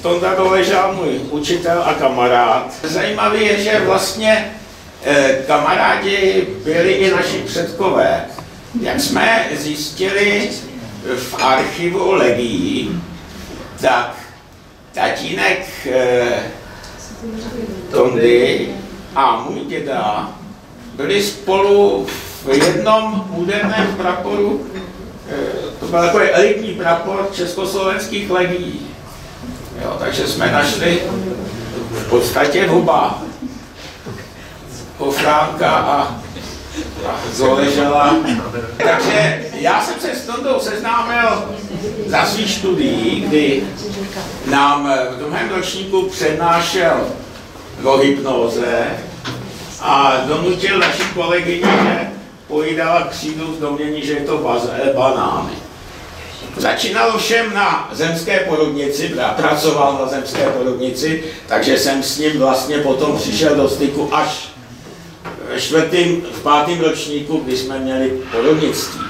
Tonda Doležal, můj učitel a kamarád. Zajímavé je, že vlastně kamarádi byli i naši předkové. Jak jsme zjistili v archivu legií, tak tatínek Tondy a můj děda byli spolu v jednom úderném praporu, to byl takový elitní prapor československých legií. Jo, takže jsme našli v podstatě oba Hofránka a Doležala. Takže já jsem se s Tondou seznámil za svých studií, kdy nám v druhém ročníku přednášel o hypnóze a donutil naši kolegyni, že pojídala křídu v domění, že je to banány. Začínalo všem na zemské porodnici, pracoval na zemské porodnici, takže jsem s ním vlastně potom přišel do styku až v pátém ročníku, kdy jsme měli porodnictví.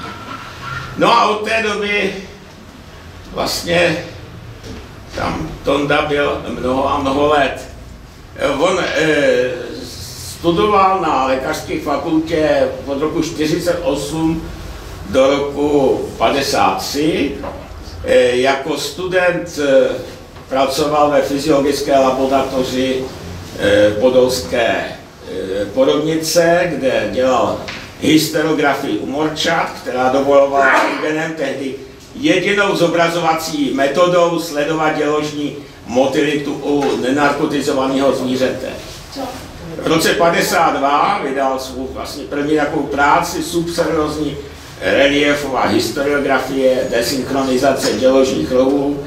No a od té doby vlastně tam Tonda byl mnoho a mnoho let. On studoval na lékařské fakultě od roku 1948 do roku 1953. Jako student pracoval ve fyziologické laboratoři podolské porodnice, kde dělal hysterografii u morčat, která dovolovala rentgenem tehdy jedinou zobrazovací metodou sledovat děložní motilitu u nenarkotizovaného zvířete. V roce 1952 vydal svou vlastně první takovou práci subseriózní reliefová historiografie desynchronizace děložních rohů,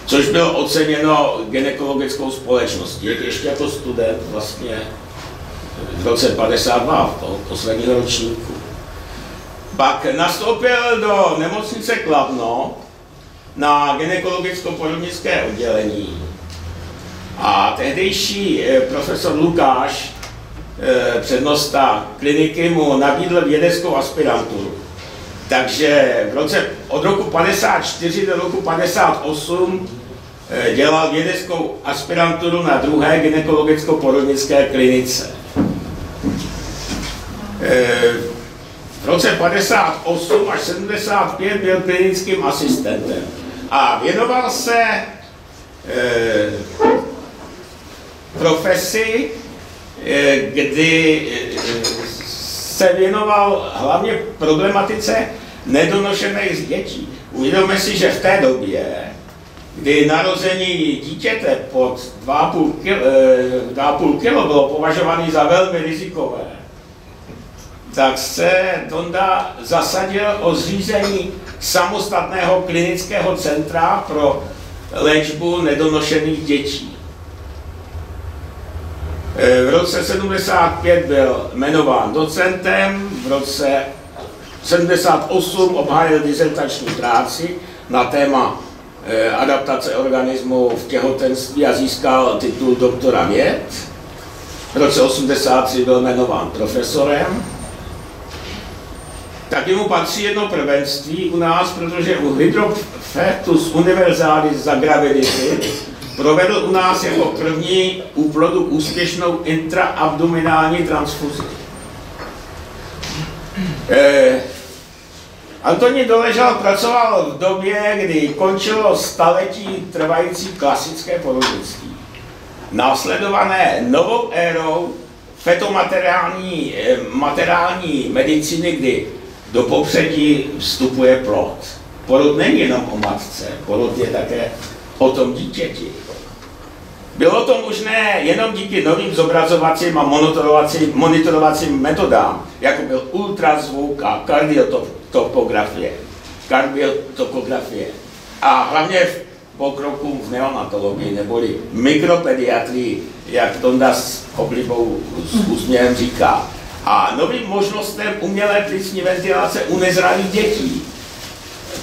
což bylo oceněno gynekologickou společností, ještě jako student vlastně v roce 1952, toho posledního ročníku. Pak nastoupil do nemocnice Kladno na gynekologicko-porodnické oddělení a tehdejší profesor Lukáš, přednosta kliniky, mu nabídl vědeckou aspiranturu. Takže od roku 1954 do roku 1958 dělal vědeckou aspiranturu na druhé gynekologicko-porodnické klinice. V roce 1958 až 1975 byl klinickým asistentem a věnoval se profesi, kdy se věnoval hlavně problematice nedonošených dětí. Uvědomme si, že v té době, kdy narození dítěte pod 2,5 kg bylo považované za velmi rizikové, tak se Tonda zasadil o zřízení samostatného klinického centra pro léčbu nedonošených dětí. V roce 1975 byl jmenován docentem, v roce 1978 obhájil disertační práci na téma adaptace organismu v těhotenství a získal titul doktora věd. V roce 1983 byl jmenován profesorem. Taky mu patří jedno prvenství u nás, protože u Hydrophytus universalis zagravidity provedl u nás jako první u plodu úspěšnou intraabdominální transfuzi. Antonín Doležal pracoval v době, kdy končilo staletí trvající klasické porodnictví, následované novou érou fetomateriální medicíny, kdy do popředí vstupuje plod. Porod není jenom o matce, porod je také o tom dítěti. Bylo to možné jenom díky novým zobrazovacím a monitorovacím metodám, jako byl ultrazvuk a kardiotokografie. A hlavně pokrokům v neonatologii neboli mikropediatrii, jak Tonda s oblibou s úsměvem říká. A novým možnostem umělé plicní ventilace u nezralých dětí,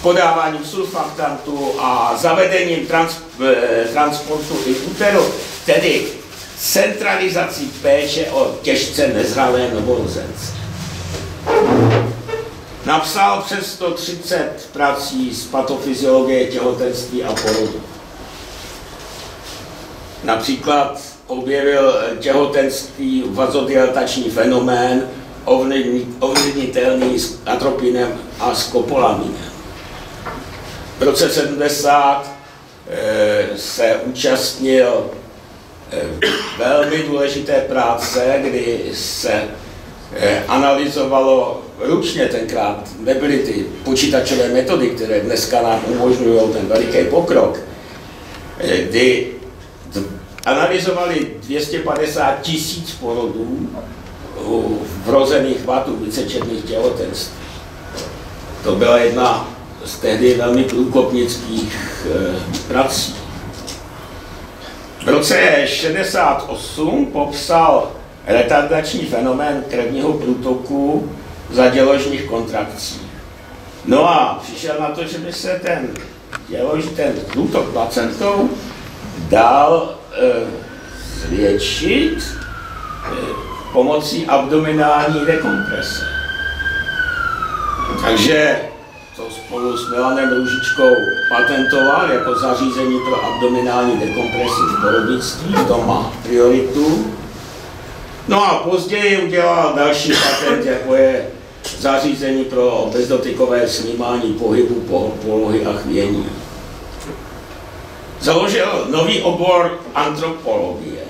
podáváním sulfaktantu a zavedením transportu in utero, tedy centralizací péče o těžce nezralé novorozence. Napsal přes 130 prací z patofyziologie těhotenství a porodu. například objevil těhotenství vazodilatační fenomén ovlivnitelný s atropinem a skopolaminem. V roce 70 se účastnil velmi důležité práce, kdy se analyzovalo ručně, tenkrát nebyly ty počítačové metody, které dneska nám umožňují ten veliký pokrok, kdy analyzovali 250 000 porodů vrozených vatů vícečetných těhotenství. To byla jedna z tehdy velmi průkopnických prací. V roce 68 popsal retardační fenomén krevního průtoku za děložních kontrakcí. No a přišel na to, že by se ten průtok placentou dal zvětšit pomocí abdominální dekomprese. Takže to spolu s Milanem Růžičkou patentoval jako zařízení pro abdominální dekompresi v porodnictví, to má prioritu. No a později udělal další patent, jako je zařízení pro bezdotykové snímání pohybu, polohy a chvění. Založil nový obor antropologie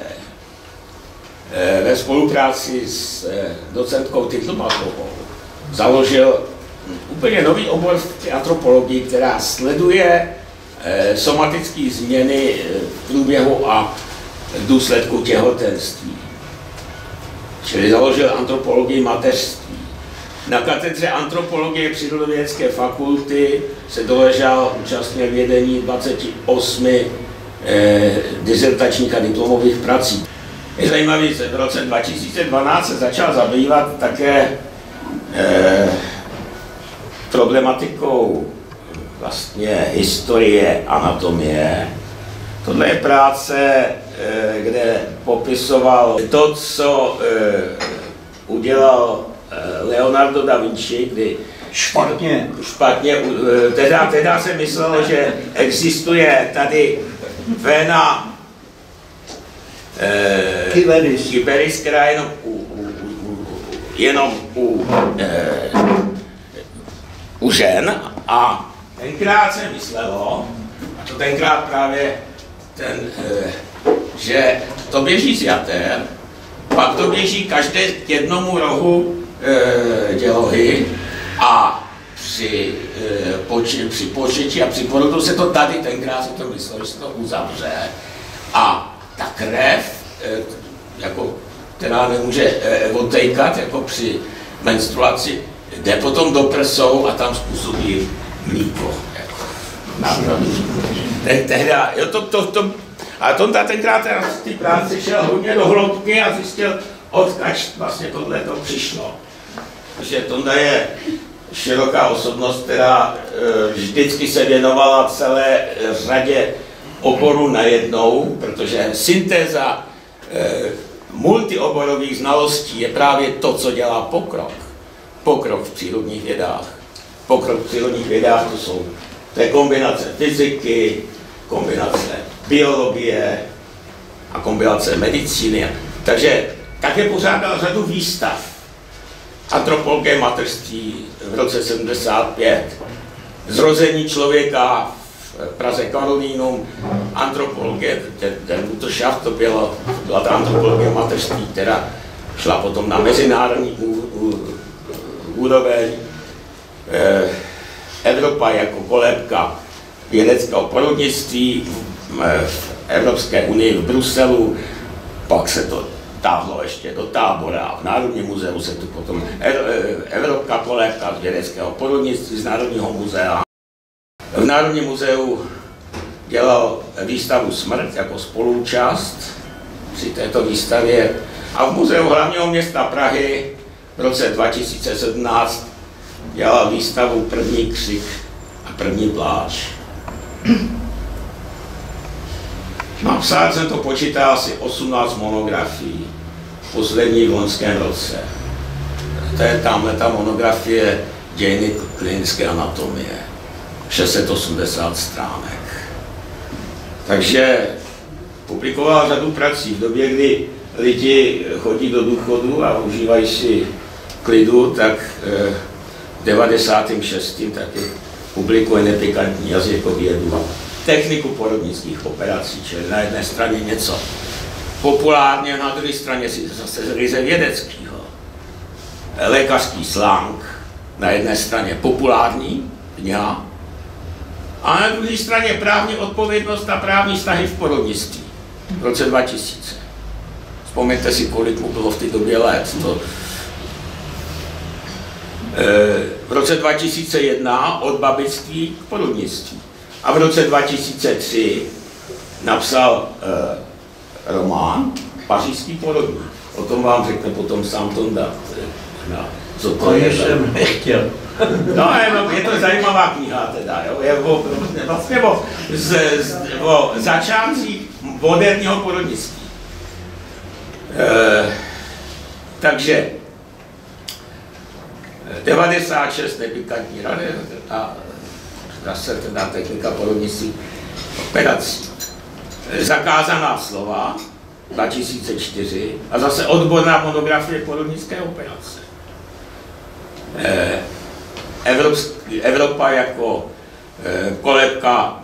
ve spolupráci s docentkou Titlbachovou. Založil úplně nový obor v antropologii, která sleduje somatické změny v průběhu a v důsledku těhotenství. Čili založil antropologii mateřství. Na katedře antropologie Přírodovědecké fakulty se doležal účastnil vědení 28 disertačních a diplomových prací. Je zajímavé, že v roce 2012 se začal zabývat také problematikou vlastně historie, anatomie. Tohle je práce, kde popisoval to, co udělal Leonardo da Vinci, kdy špatně teda se myslelo, že existuje tady vena Kyberis, která je jenom u žen, a tenkrát se myslelo, a to tenkrát právě že to běží z jater, pak to běží každé k jednomu rohu dělohy a při početí a při porodu se to tady, tenkrát se to myslelo, že se to uzavře a ta krev, jako, která nemůže odtejkat jako při menstruaci, jde potom do prsou a tam způsobí mlíko. A Tonda tenkrát v té práci šel hodně do hloubky a zjistil, odkaď vlastně tohle to přišlo. Takže Tonda je široká osobnost, která vždycky se věnovala celé řadě oborů najednou, protože syntéza multioborových znalostí je právě to, co dělá pokrok. Pokrok v přírodních vědách. Pokrok v přírodních vědách to je kombinace fyziky, kombinace biologie a kombinace medicíny. Takže také pořádal řadu výstav. Antropologie mateřství v roce 75, Zrození člověka v Praze Karolínum, antropologie, ten Mutterschaft, to byla ta antropologie mateřství, která šla potom na mezinárodní úroveň. Evropa jako kolébka vědeckého porodnictví v Evropské unii v Bruselu, pak se to táhlo ještě do Tábora, v Národním muzeu se tu potom Evropská kolébka z vědeckého porodnictví z Národního muzea. V Národním muzeu dělal výstavu Smrt jako spoluúčast při této výstavě a v Muzeu hlavního města Prahy v roce 2017 dělal výstavu První křik a první pláč. Napsal jsem to počítal asi 18 monografií, poslední v loňském roce. To je tamhle ta monografie Dějiny klinické anatomie, 680 stránek. Takže publikoval řadu prací v době, kdy lidi chodí do důchodu a užívají si klidu, tak v 96. taky publikuje Nepikantní jazykovědu a techniku porodnických operací, čili na jedné straně něco populárně, na druhé straně si zase z ryze vědeckého. Lékařský slang, na jedné straně populární kniha, a na druhé straně právní odpovědnost a právní vztahy v porodnictví v roce 2000. Vzpomeňte si, kolik mu bylo v té době let. V roce 2001 od babictví k porodnictví. A v roce 2003 napsal román Pařížský porodník. O tom vám řekne potom sám Tonda. Co to je? Jsem nechtěl. No, je to zajímavá kniha teda, jo? Je vlastně o začátcích moderního porodnictví. Takže 96 Nepikantní rady a zase teda technika porodnictví operací. Zakázaná slova 2004 a zase odborná monografie porodnické operace. Evropa jako kolébka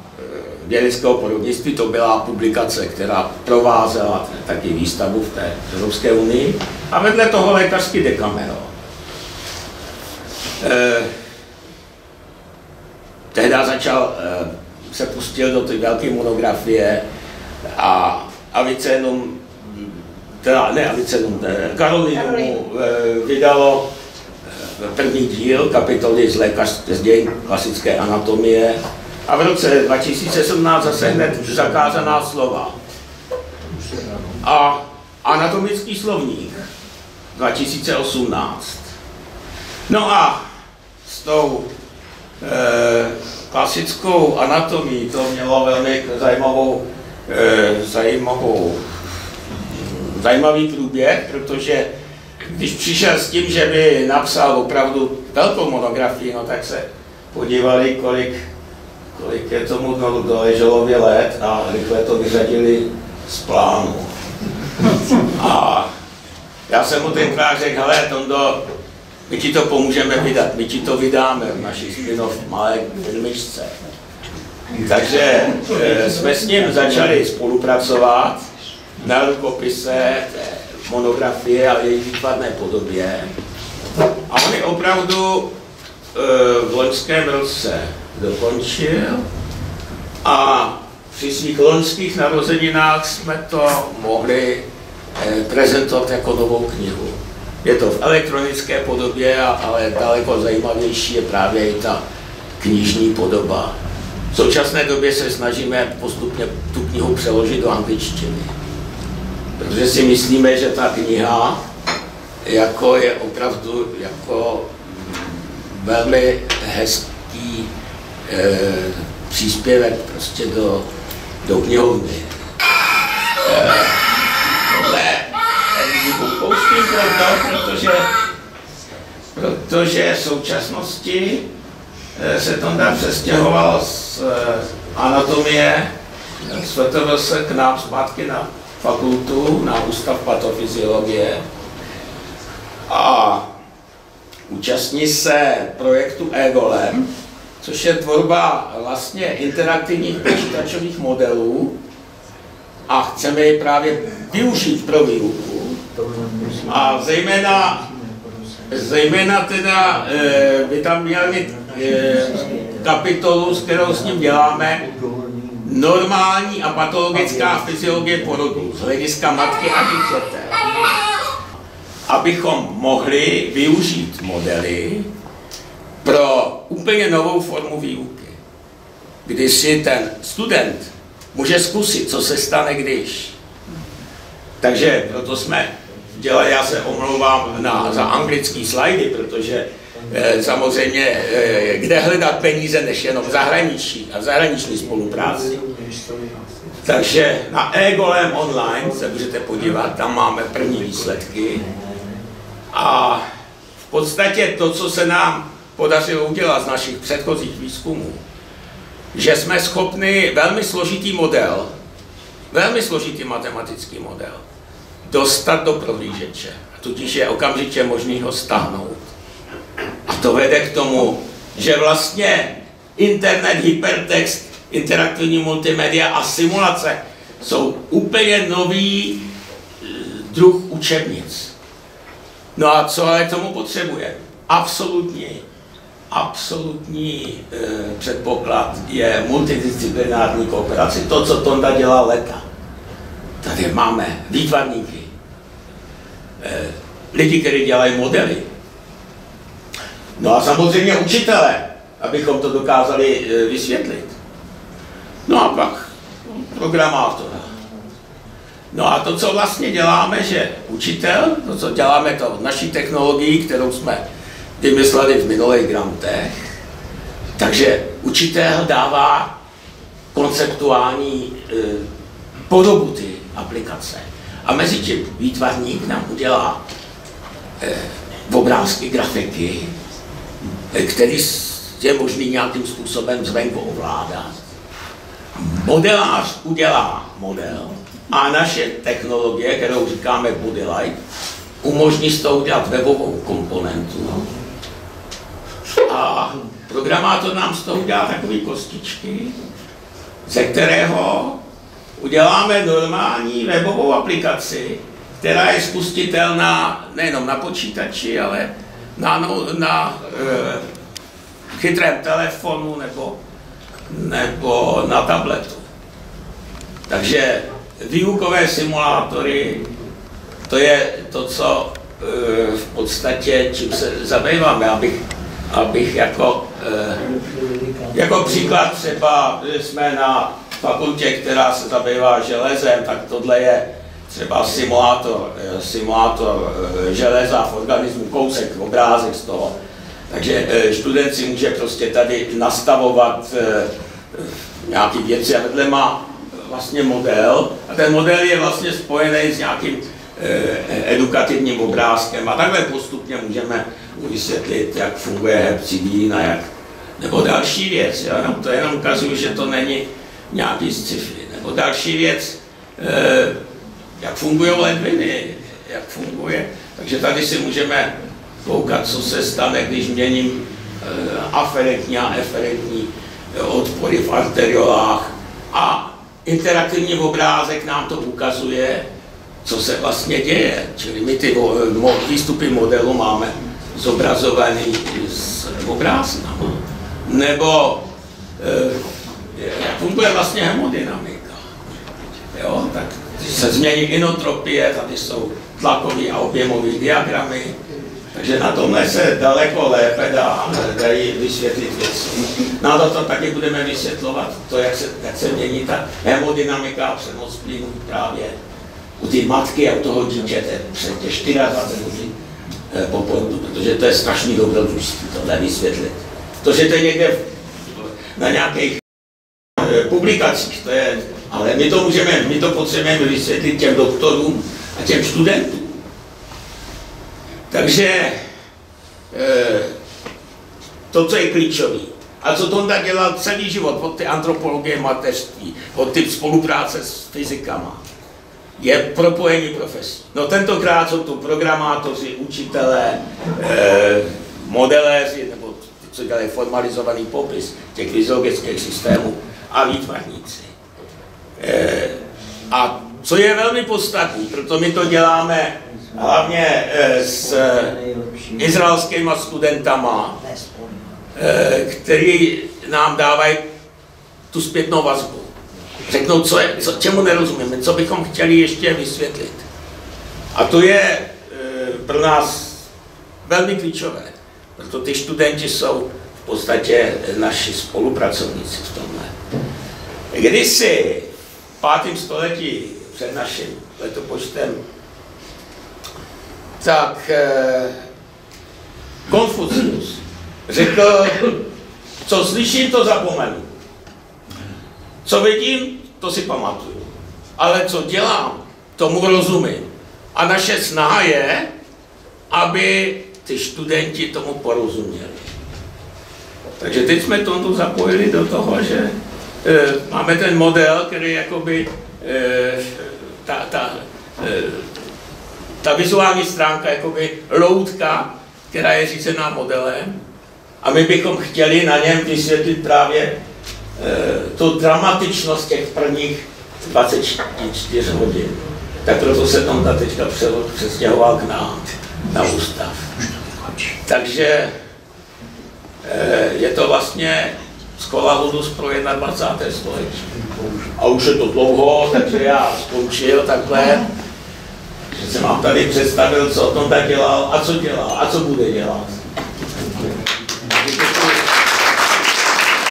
vědeckého porodnictví, to byla publikace, která provázela taky výstavu v té Evropské unii. A vedle toho lékařský Decameron. Tehdy se pustil do té velké monografie a Avicenum, Karolinum vydalo první díl kapitoly z dějin klasické anatomie a v roce 2017 zase hned zakázaná slova. A anatomický slovník 2018. No a s tou klasickou anatomií to mělo velmi zajímavý průběh, protože když přišel s tím, že by napsal opravdu velkou monografii, no tak se podívali, kolik je tomu doleželově let a rychle to vyřadili z plánu. A já jsem mu tenkrát řekl, hele Tondo, my ti to pomůžeme vydat, my ti to vydáme v naší spin-off malé filmičce. Takže jsme s ním začali spolupracovat na rukopise monografie a její výtvarné podobě. A on ji opravdu v loňském roce dokončil a při svých loňských narozeninách jsme to mohli prezentovat jako novou knihu. Je to v elektronické podobě, ale daleko zajímavější je právě i ta knižní podoba. V současné době se snažíme postupně tu knihu přeložit do angličtiny. Protože si myslíme, že ta kniha je opravdu velmi hezký příspěvek prostě do knihovny. Pouštím protože v současnosti se Tonda přestěhoval z anatomie z FTVS k nám zpátky na fakultu, na ústav patofyziologie a účastní se projektu eGolem, což je tvorba vlastně interaktivních počítačových modelů a chceme je právě využít pro výuku. A zejména teda by tam měl mít kapitolu, s kterou s ním děláme, normální a patologická fyziologie porodu z hlediska matky a dítěte. Abychom mohli využít modely pro úplně novou formu výuky, kdy si ten student může zkusit, co se stane, když. Takže proto jsme dělali, já se omlouvám za anglický slajdy, protože samozřejmě kde hledat peníze než jenom v zahraničí a v zahraniční spolupráci. Takže na eGolem online se můžete podívat, tam máme první výsledky. A v podstatě to, co se nám podařilo udělat z našich předchozích výzkumů, že jsme schopni velmi složitý model velmi složitý matematický model, dostat do prohlížeče. Tudíž je okamžitě možný ho stáhnout. A to vede k tomu, že vlastně internet, hypertext, interaktivní multimédia a simulace jsou úplně nový druh učebnic. No a co ale tomu potřebuje? Absolutní předpoklad je multidisciplinární kooperace. To, co Tonda dělal leta. Tady máme výtvarníky, lidi, kteří dělají modely. No a samozřejmě učitele, abychom to dokázali vysvětlit. No a pak programátora. No a to, co vlastně děláme, že učitel, to, co děláme to naší technologií, kterou jsme vymysleli v minulých grantech, takže učitel dává konceptuální podobu ty aplikace. A mezi tím výtvarník nám udělá obrázky, grafiky, který je možný nějakým způsobem zvenku ovládat. Modelář udělá model a naše technologie, kterou říkáme Body Light, umožní z toho udělat webovou komponentu. A programátor nám z toho udělá takové kostičky, ze kterého uděláme normální webovou aplikaci, která je spustitelná nejenom na počítači, ale na chytrém telefonu nebo na tabletu. Takže výukové simulátory, to je to, co v podstatě čím se zabýváme, abych jako příklad třeba jsme na fakultě, která se zabývá železem, tak tohle je třeba simulátor železa v organismu, kousek, obrázek z toho. Takže student si může prostě tady nastavovat nějaké věci a vedle má vlastně model a ten model je vlastně spojený s nějakým edukativním obrázkem a takhle postupně můžeme vysvětlit, jak funguje hepcidin a jak, nebo další věc, jo? To jenom ukazuje, že to není nějaký sci-fi, nebo další věc, jak fungují ledviny, jak funguje, takže tady si můžeme koukat, co se stane, když měním aferentní a eferentní odpory v arteriolách a interaktivní obrázek nám to ukazuje, co se vlastně děje. Čili my ty výstupy modelu máme zobrazovaný s obrázkama. Nebo jak funguje vlastně hemodynamika. Jo? Tak se změní inotropie, tady jsou tlakové a objemové diagramy. Takže na tomhle se daleko lépe dají vysvětlit věci. No a to taky budeme vysvětlovat, to, jak se mění ta hemodynamika a přenos plynu právě u té matky a u toho dítěte před 24 hodin po porodu, protože to je strašný dobrodružství tohle vysvětlit. To, že to je někde na nějakých publikacích, to je, ale my to potřebujeme vysvětlit těm doktorům a těm studentům. Takže to, co je klíčový. A co Tonda dělal celý život, od té antropologie mateřství, od ty spolupráce s fyzikama, je propojení profesí. No tentokrát jsou to programátoři, učitelé, modeléři, nebo ty, co dělají formalizovaný popis těch fyziologických systémů a výtvarníci. A co je velmi podstatné, proto my to děláme hlavně s izraelskými studentama, který nám dávají tu zpětnou vazbu. Řeknou, čemu nerozumíme, co bychom chtěli ještě vysvětlit. A to je pro nás velmi klíčové, proto ty studenti jsou v podstatě naši spolupracovníci v tomhle. Kdysi v 5. století před naším letopočtem, tak Konfucius řekl, co slyším, to zapomenu. Co vidím, to si pamatuju. Ale co dělám, tomu rozumím. A naše snaha je, aby ty studenti tomu porozuměli. Takže teď jsme to zapojili do toho, že máme ten model, který jakoby ta vizuální stránka, jakoby loutka, která je řízená modelem, a my bychom chtěli na něm vysvětlit právě tu dramatičnost těch prvních 24 hodin. Tak proto se tam ta teďka přestěhoval k nám na ústav. Takže je to vlastně Škola Ludus pro 21. století. A už je to dlouho, takže já skončil takhle, že jsem vám tady představil, co o tom tak dělal a co dělá a co bude dělat.